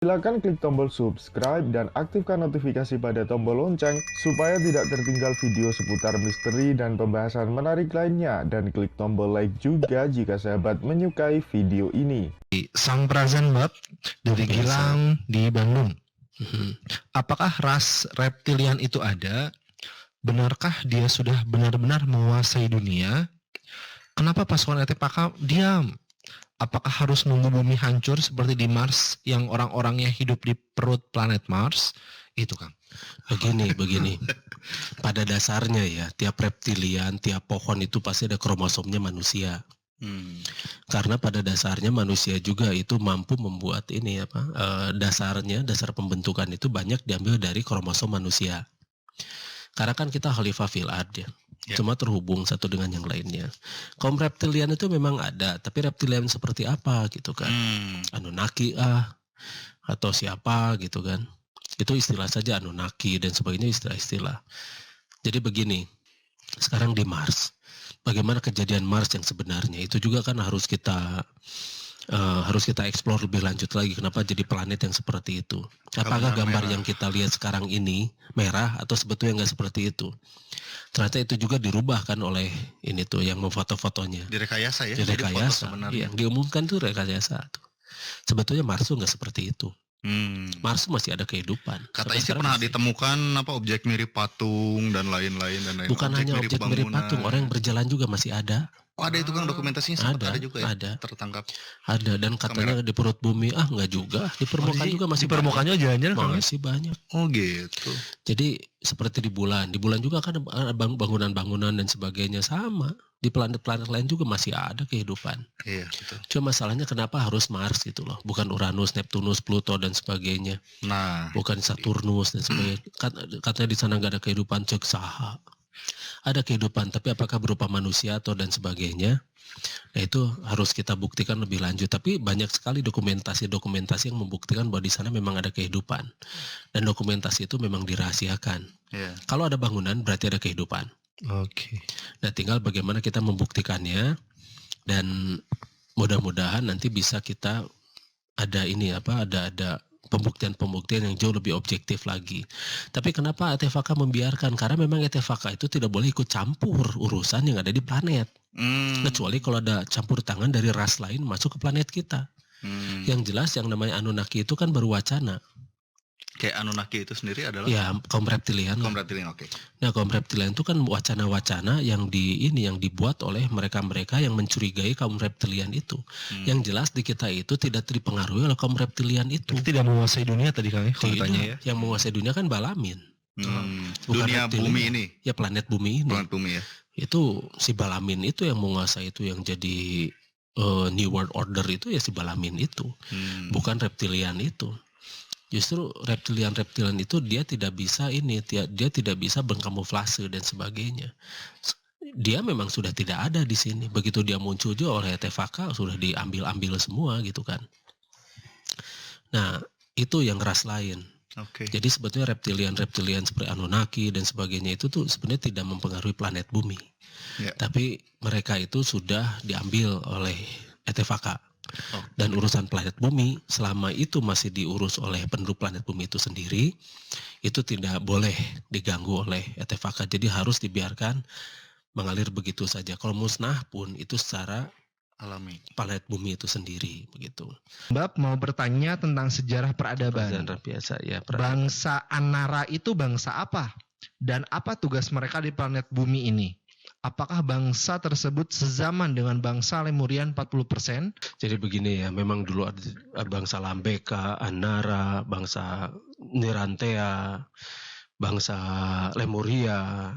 Silakan klik tombol subscribe dan aktifkan notifikasi pada tombol lonceng supaya tidak tertinggal video seputar misteri dan pembahasan menarik lainnya, dan klik tombol like juga jika sahabat menyukai video ini. Sang Prazen Bab dari Gilang di Bandung. Apakah ras reptilian itu ada? Benarkah dia sudah benar-benar menguasai dunia? Kenapa pasukan ETPK diam? Apakah harus nunggu bumi hancur seperti di Mars yang orang-orangnya hidup di perut planet Mars? Itu Kang. Begini. Pada dasarnya ya, tiap reptilian, tiap pohon itu pasti ada kromosomnya manusia. Karena pada dasarnya manusia juga itu mampu membuat dasar pembentukan itu banyak diambil dari kromosom manusia. Karena kan kita khalifah fil ard ya. Cuma terhubung satu dengan yang lainnya. Kaum reptilian itu memang ada, tapi reptilian seperti apa gitu kan? Anunnaki atau siapa gitu kan? Itu istilah saja, Anunnaki dan sebagainya, istilah-istilah. Jadi begini, sekarang di Mars, bagaimana kejadian Mars yang sebenarnya itu juga kan harus kita explore lebih lanjut lagi. Kenapa jadi planet yang seperti itu? Apakah gambar yang kita lihat sekarang ini merah atau sebetulnya nggak seperti itu? Ternyata itu juga dirubah kan oleh ini tuh yang memfoto-fotonya. Direkayasa ya? Direkayasa. Yang diumumkan tuh rekayasa tuh. Sebetulnya Mars tuh nggak seperti itu. Mars masih ada kehidupan. Katanya sih pernah ditemukan objek mirip patung dan lain-lain. Bukan hanya objek mirip patung, orang yang berjalan juga masih ada. Oh, ada itu kan dokumentasinya sempat ada juga ya? Ada. Tertangkap. Ada, dan katanya di perut bumi, enggak juga. Di permukaan juga masih. Di permukaannya jalan-jalan masih banyak. Oh gitu. Jadi seperti di bulan juga kan ada bangunan-bangunan dan sebagainya sama. Di planet-planet lain juga masih ada kehidupan. Iya, betul. Cuma masalahnya kenapa harus Mars gitu loh, bukan Uranus, Neptunus, Pluto dan sebagainya. Nah, bukan Saturnus dan sebagainya. Katanya di sana nggak ada kehidupan, cek saha. Ada kehidupan, tapi apakah berupa manusia atau dan sebagainya? Nah itu harus kita buktikan lebih lanjut. Tapi banyak sekali dokumentasi yang membuktikan bahwa di sana memang ada kehidupan. Dan dokumentasi itu memang dirahasiakan. Yeah. Kalau ada bangunan berarti ada kehidupan. Oke. Nah tinggal bagaimana kita membuktikannya, dan mudah-mudahan nanti bisa kita ada pembuktian yang jauh lebih objektif lagi. Tapi kenapa ETVK membiarkan? Karena memang ETVK itu tidak boleh ikut campur urusan yang ada di planet. Kecuali kalau ada campur tangan dari ras lain masuk ke planet kita. Yang jelas yang namanya Anunnaki itu kan baru wacana. Kayak Anunnaki itu sendiri adalah? Ya, kaum reptilian. Kaum reptilian, oke. Nah, kaum reptilian itu kan wacana-wacana yang dibuat oleh mereka-mereka yang mencurigai kaum reptilian itu. Yang jelas di kita itu tidak dipengaruhi oleh kaum reptilian itu. Tidak menguasai dunia tadi Kang kalau ditanya ya. Yang menguasai dunia kan Balamin. Bukan dunia reptilian. Bumi ini. Ya, planet bumi ini. Planet bumi ya. Itu si Balamin itu yang menguasai, itu yang jadi New World Order itu ya si Balamin itu. Bukan reptilian itu. Justru reptilian itu dia tidak bisa berkamuflase dan sebagainya. Dia memang sudah tidak ada di sini. Begitu dia muncul juga oleh ETVK sudah diambil semua gitu kan. Nah, itu yang ras lain. Okay. Jadi sebetulnya reptilian seperti Anunnaki dan sebagainya itu tuh sebenarnya tidak mempengaruhi planet bumi. Yeah. Tapi mereka itu sudah diambil oleh ETVK. Dan urusan planet bumi selama itu masih diurus oleh penduduk planet bumi itu sendiri, itu tidak boleh diganggu oleh ETVK. Jadi harus dibiarkan mengalir begitu saja. Kalau musnah pun itu secara alami planet bumi itu sendiri begitu. Bab mau bertanya tentang sejarah peradaban. Biasa ya. Bangsa Anara itu bangsa apa? Dan apa tugas mereka di planet bumi ini? Apakah bangsa tersebut sezaman dengan bangsa Lemurian 40%? Jadi begini ya, memang dulu ada bangsa Lambeka, Anara, bangsa Nirantea, bangsa Lemuria,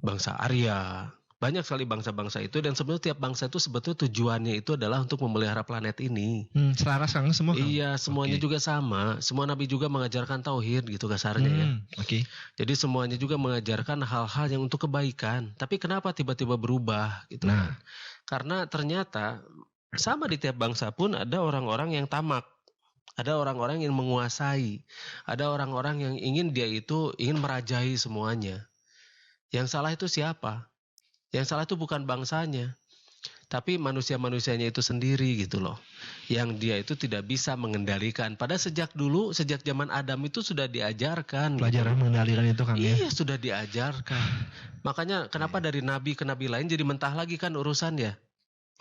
bangsa Arya. Banyak sekali bangsa-bangsa itu, dan sebenarnya tiap bangsa itu sebetulnya tujuannya itu adalah untuk memelihara planet ini. Selaras kan semua? Iya, semuanya juga sama. Semua nabi juga mengajarkan tauhid gitu kasarnya ya. Oke. Jadi semuanya juga mengajarkan hal-hal yang untuk kebaikan. Tapi kenapa tiba-tiba berubah gitu? Nah, karena ternyata sama di tiap bangsa pun ada orang-orang yang tamak. Ada orang-orang yang menguasai. Ada orang-orang yang ingin merajai semuanya. Yang salah itu siapa? Yang salah itu bukan bangsanya, tapi manusia-manusianya itu sendiri gitu loh. Yang dia itu tidak bisa mengendalikan. Pada sejak dulu, sejak zaman Adam itu sudah diajarkan. Pelajaran mengendalikan itu Kang ya. Iya, sudah diajarkan. Makanya kenapa dari nabi ke nabi lain jadi mentah lagi kan urusan ya?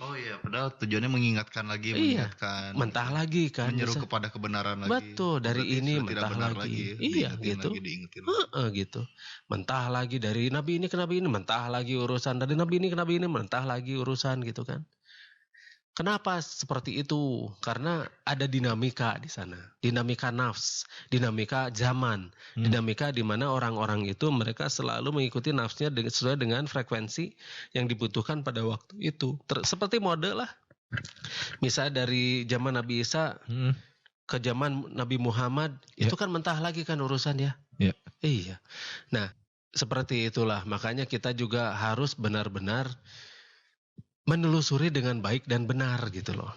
Oh iya, padahal tujuannya mengingatkan lagi, Iya, mengingatkan. mentah lagi kan. Menyeru Bisa- kepada kebenaran lagi. Betul, dari Berarti ini sudah tidak mentah benar lagi. Iya, diingetin gitu. lagi, diingetin lagi. Gitu. Mentah lagi dari nabi ini ke nabi ini, mentah lagi urusan. Dari nabi ini ke nabi ini, mentah lagi urusan gitu kan. Kenapa seperti itu? Karena ada dinamika di sana. Dinamika nafs, dinamika zaman, dinamika di mana orang-orang itu mereka selalu mengikuti nafsnya sesuai dengan frekuensi yang dibutuhkan pada waktu itu. Seperti mode lah. Misal dari zaman Nabi Isa ke zaman Nabi Muhammad, itu kan mentah lagi kan urusan ya. Ya. Iya. Nah, seperti itulah. Makanya kita juga harus benar-benar menelusuri dengan baik dan benar gitu loh.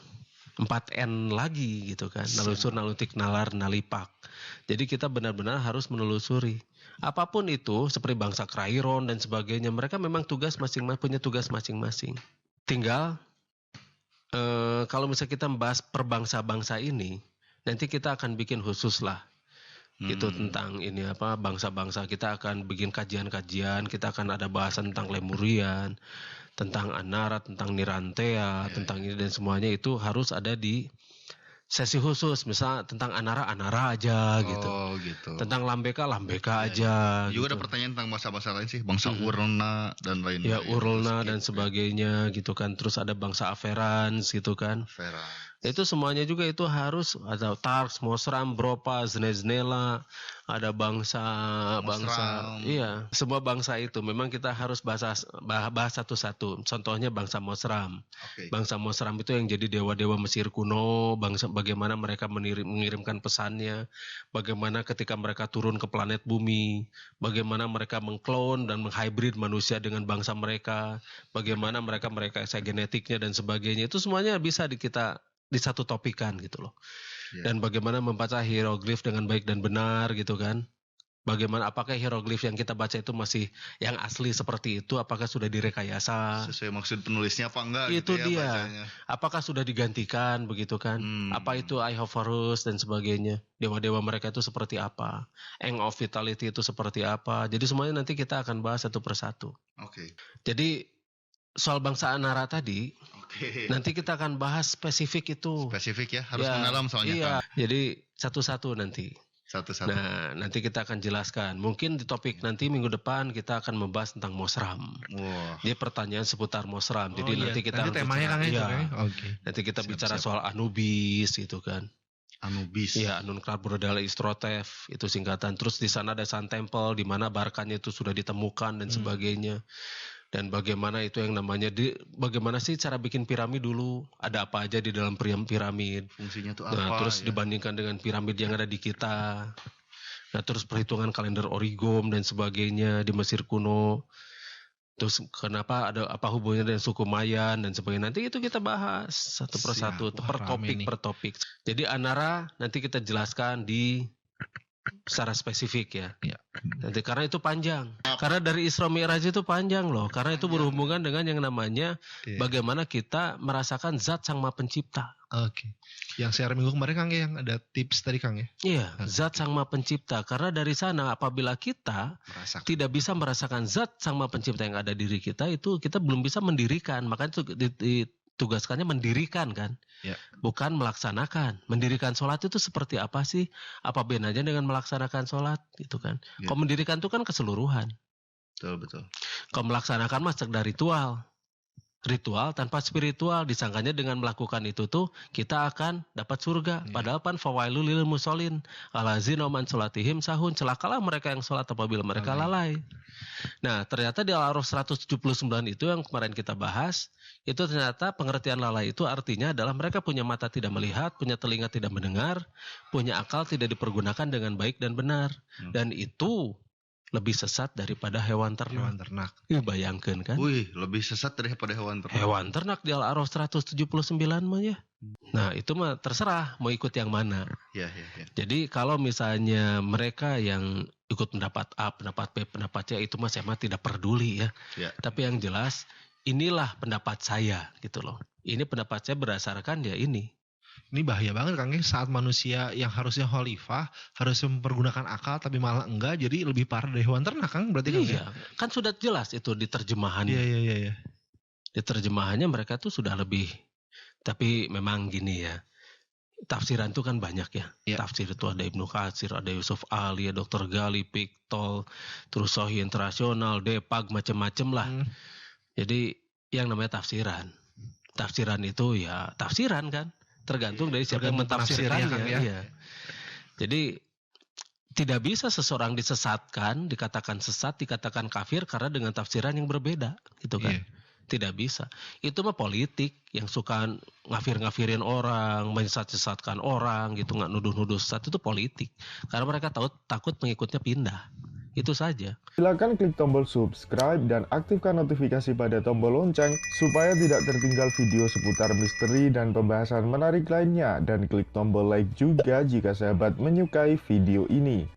4N lagi gitu kan. Nelusur, nalutik, nalar, nalipak. Jadi kita benar-benar harus menelusuri. Apapun itu, seperti bangsa Krairon dan sebagainya, mereka memang punya tugas masing-masing. Tinggal kalau misalnya kita membahas perbangsa-bangsa ini, nanti kita akan bikin khusus lah. Itu tentang ini bangsa-bangsa. Kita akan bikin kajian-kajian, kita akan ada bahasan tentang Lemurian, tentang Anara, tentang Nirantea, tentang ini dan semuanya itu harus ada di sesi khusus. Misal tentang Anara aja gitu. Oh gitu. Tentang Lambeka aja. Juga gitu. ada pertanyaan tentang bangsa-bangsa lain sih, bangsa Urlna dan lain-lain. Ya Urlna dan sebagainya gitu kan. Terus ada bangsa Averans gitu kan. Vera. Itu semuanya juga itu harus ada Tarks, Mosram, Bropa, Zneznela, ada bangsa Mosram. iya, semua bangsa itu memang kita harus bahas satu-satu. Contohnya bangsa Mosram. Oke. Bangsa Mosram itu yang jadi dewa-dewa Mesir kuno, bagaimana mereka mengirimkan pesannya, bagaimana ketika mereka turun ke planet bumi, bagaimana mereka mengklon dan menghybrid manusia dengan bangsa mereka, bagaimana mereka genetiknya dan sebagainya. Itu semuanya bisa kita di satu topikan gitu loh. Ya. Dan bagaimana membaca hieroglif dengan baik dan benar gitu kan. Bagaimana apakah hieroglif yang kita baca itu masih yang asli seperti itu, apakah sudah direkayasa? Sesuai maksud penulisnya apa enggak Itu gitu ya dia. bacanya. Apakah sudah digantikan begitu kan? Apa itu Ihorus dan sebagainya? Dewa-dewa mereka itu seperti apa? Eng of Vitality itu seperti apa? Jadi semuanya nanti kita akan bahas satu persatu. Oke. Jadi soal bangsa Anara tadi, Oke. nanti kita akan bahas spesifik itu. Spesifik ya, harus Ya, mendalam soalnya iya. kan. Jadi satu-satu nanti. Satu-satu. Nah, nanti kita akan jelaskan. Mungkin di topik nanti minggu depan kita akan membahas tentang Mosram. Wah. Dia pertanyaan seputar Mosram. Jadi iya. nanti kita nanti temanya Kang ya. iya. Oke. Nanti kita Siap, bicara siap. soal Anubis gitu kan. Anubis. Iya, Anun Karbrodala Istrotev itu singkatan. Terus di sana ada Sun Temple di mana barkanya itu sudah ditemukan dan sebagainya. Dan bagaimana itu yang namanya bagaimana sih cara bikin piramid dulu? Ada apa aja di dalam piramid? Fungsinya tuh Nah, apa? terus ya? dibandingkan dengan piramid yang ada di kita. Nah, terus perhitungan kalender origom dan sebagainya di Mesir kuno. Terus kenapa ada apa hubungannya dengan suku Mayan dan sebagainya. Nanti itu kita bahas satu persatu, Siap. Wah, per rame topik nih. per topik. Jadi Anara nanti kita jelaskan secara spesifik ya. Ya. Nanti karena itu panjang. Karena dari Isra Mi'raj itu panjang loh. Karena itu berhubungan dengan yang namanya Iya. bagaimana kita merasakan zat Sang Maha Pencipta. Oke. Yang share minggu kemarin Kang ya, yang ada tips tadi Kang ya. Iya, zat Sang Maha Pencipta. Karena dari sana apabila kita Merasakan. tidak bisa merasakan zat Sang Maha Pencipta yang ada di diri kita, itu kita belum bisa mendirikan. Makanya itu ditugaskannya mendirikan kan, Ya. bukan melaksanakan. Mendirikan sholat itu seperti apa sih? Apa bedanya dengan melaksanakan sholat gitu kan? Ya. Kalau mendirikan itu kan keseluruhan. Betul. Kalau melaksanakan mah sekedar ritual. Ritual tanpa spiritual, disangkanya dengan melakukan itu tuh kita akan dapat surga. Iya. Padahal pan fawailul lil musholin alazina man sholatihim sahun, celakalah mereka yang sholat apabila mereka lalai. Nah, ternyata di Al-A'raf 179 itu yang kemarin kita bahas, itu ternyata pengertian lalai itu artinya adalah mereka punya mata tidak melihat, punya telinga tidak mendengar, punya akal tidak dipergunakan dengan baik dan benar. Dan itu lebih sesat daripada hewan ternak. Hewan ternak. Ih, bayangkan kan? Wih, lebih sesat daripada hewan ternak. Hewan ternak di Al-A'raf 179 mah ya. Nah, itu mah terserah mau ikut yang mana. Ya. Jadi kalau misalnya mereka yang ikut pendapat A, pendapat B, pendapat C, itu mah saya mah tidak peduli ya. Ya. Tapi yang jelas inilah pendapat saya gitu loh. Ini pendapat saya berdasarkan ya ini. Ini bahaya banget Kang ya, saat manusia yang harusnya khalifah, harusnya mempergunakan akal tapi malah enggak, jadi lebih parah dari hewan ternak Kang berarti Kang ya? Iya, kan sudah jelas itu di terjemahannya. Iya. Di terjemahannya mereka tuh sudah lebih, tapi memang gini ya, tafsiran itu kan banyak ya. Iya. Tafsir itu ada Ibnu Katsir, ada Yusuf Ali, ada Dr. Gali, Piktol, terus Sahih Internasional, Depag, macam-macam lah. Jadi yang namanya tafsiran. Tafsiran itu ya tafsiran kan, tergantung dari siapa yang Tergantung mentafsirkannya. penafsirnya, Kang, ya. Iya. Jadi tidak bisa seseorang disesatkan, dikatakan sesat, dikatakan kafir karena dengan tafsiran yang berbeda, gitu kan? Iya. Tidak bisa. Itu mah politik yang suka ngafir-ngafirin orang, menyesat-sesatkan orang, gitu, nggak nuduh-nuduh sesat, itu politik. Karena mereka takut pengikutnya pindah. Itu saja. Silakan klik tombol subscribe dan aktifkan notifikasi pada tombol lonceng supaya tidak tertinggal video seputar misteri dan pembahasan menarik lainnya, dan klik tombol like juga jika sahabat menyukai video ini.